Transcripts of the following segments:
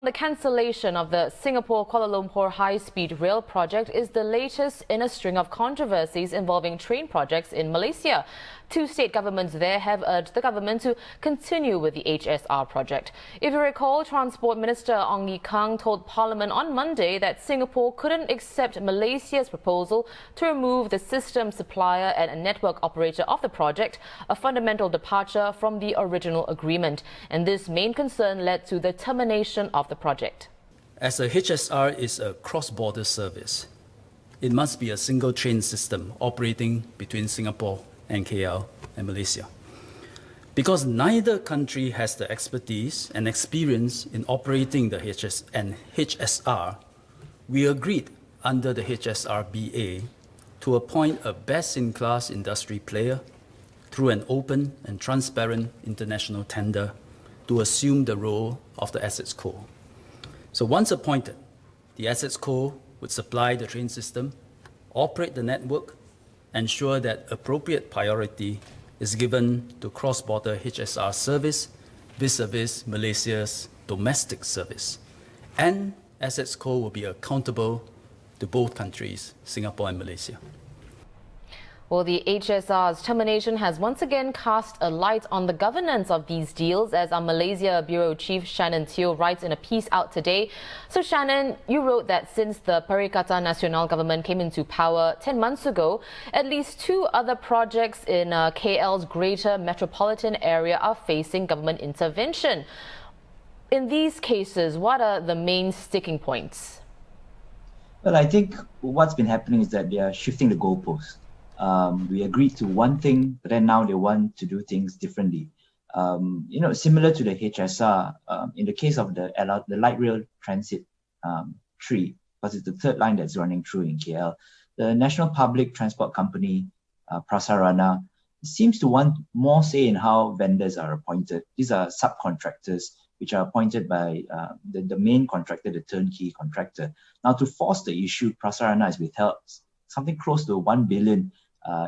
The cancellation of the Singapore-Kuala Lumpur high-speed rail project is the latest in a string of controversies involving train projects in Malaysia. Two state governments there have urged the government to continue with the HSR project. If you recall, Transport Minister Ong Ye Kung told Parliament on Monday that Singapore couldn't accept Malaysia's proposal to remove the system supplier and network operator of the project, a fundamental departure from the original agreement. And this main concern led to the termination of the project. As a HSR is a cross-border service, it must be a single train system operating between Singapore and KL and Malaysia. Because neither country has the expertise and experience in operating the HSR, we agreed under the HSR-BA to appoint a best-in-class industry player through an open and transparent international tender to assume the role of the Assets Co. So once appointed, the Assets Co would supply the train system, operate the network, ensure that appropriate priority is given to cross-border HSR service vis-a-vis Malaysia's domestic service. And Assets Co will be accountable to both countries, Singapore and Malaysia. Well, the HSR's termination has once again cast a light on the governance of these deals, as our Malaysia Bureau Chief Shannon Teo writes in a piece out today. So Shannon, you wrote that since the Perikatan Nasional government came into power 10 months ago, at least two other projects in KL's greater metropolitan area are facing government intervention. In these cases, what are the main sticking points? Well, I think what's been happening is that they are shifting the goalposts. We agreed to one thing, but then now they want to do things differently. Similar to the HSR, in the case of the light rail transit tree, because it's the third line that's running through in KL, the National Public Transport Company, Prasarana, seems to want more say in how vendors are appointed. These are subcontractors which are appointed by the main contractor, the turnkey contractor. Now, to force the issue, Prasarana has withheld something close to 1 billion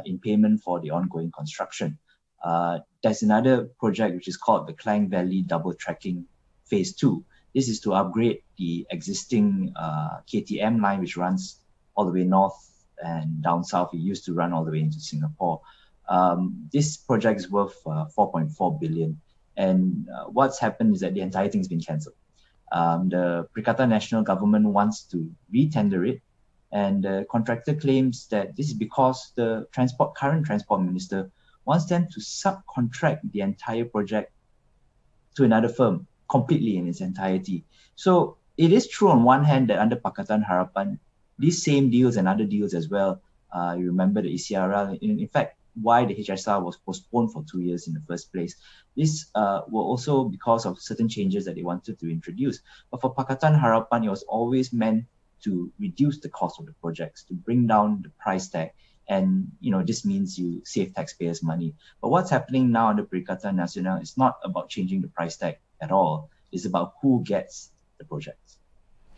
in payment for the ongoing construction. There's another project which is called the Klang Valley Double Tracking Phase 2. This is to upgrade the existing KTM line, which runs all the way north and down south. It used to run all the way into Singapore. This project is worth 4.4 billion. And what's happened is that the entire thing's been cancelled. The Perikatan National Government wants to re-tender it, and the contractor claims that this is because the current transport minister wants them to subcontract the entire project to another firm completely in its entirety. So it is true on one hand that under Pakatan Harapan, these same deals and other deals as well, you remember the ECRL, in fact, why the HSR was postponed for 2 years in the first place. This were also because of certain changes that they wanted to introduce. But for Pakatan Harapan, it was always meant to reduce the cost of the projects, to bring down the price tag. And this means you save taxpayers' money. But what's happening now under Perikatan Nasional is not about changing the price tag at all. It's about who gets the projects.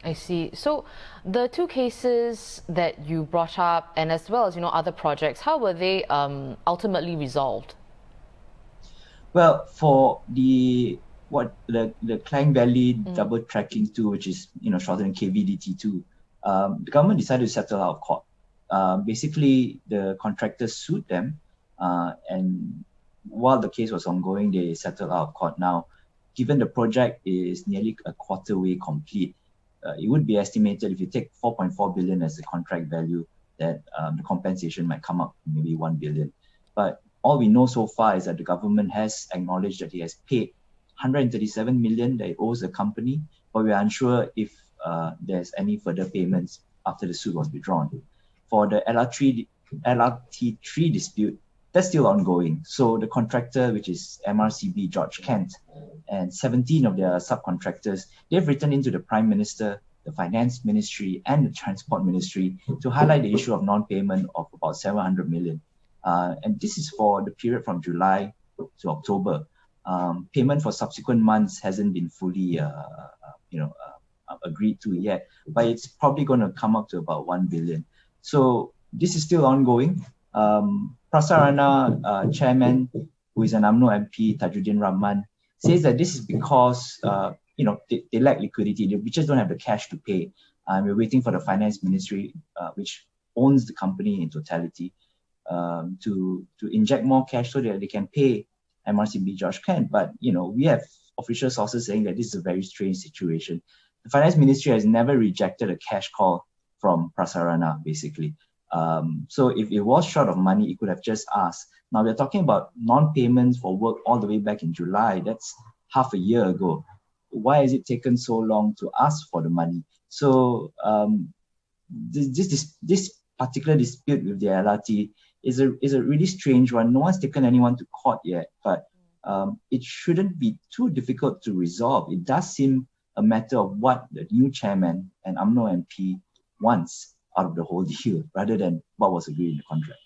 I see. So the two cases that you brought up, and as well as other projects, how were they ultimately resolved? Well, for the Klang Valley Double Tracking 2, which is shorter than KVDT2, the government decided to settle out of court. Basically, the contractors sued them, and while the case was ongoing, they settled out of court. Now, given the project is nearly a quarter way complete, it would be estimated, if you take 4.4 billion as the contract value, that the compensation might come up to maybe 1 billion. But all we know so far is that the government has acknowledged that it has paid 137 million that it owes the company, but we are unsure if there's any further payments after the suit was withdrawn. For the LRT3 dispute, that's still ongoing. So the contractor, which is MRCB George Kent, and 17 of their subcontractors, they've written into the Prime Minister, the Finance Ministry, and the Transport Ministry to highlight the issue of non-payment of about 700 million. And this is for the period from July to October. Payment for subsequent months hasn't been fully agreed to yet, but it's probably going to come up to about 1 billion. So this is still ongoing. Prasarana chairman, who is an UMNO MP, Tajuddin Rahman, says that this is because they lack liquidity. We just don't have the cash to pay. We're waiting for the finance ministry, which owns the company in totality, to inject more cash so that they can pay MRCB George Kent. But we have official sources saying that this is a very strange situation. The finance ministry has never rejected a cash call from Prasarana, basically. So if it was short of money, it could have just asked. Now we're talking about non-payments for work all the way back in July. That's half a year ago. Why has it taken so long to ask for the money? So this particular dispute with the LRT is a really strange one. No one's taken anyone to court yet, but it shouldn't be too difficult to resolve. It does seem a matter of what the new chairman and UMNO MP wants out of the whole deal, rather than what was agreed in the contract.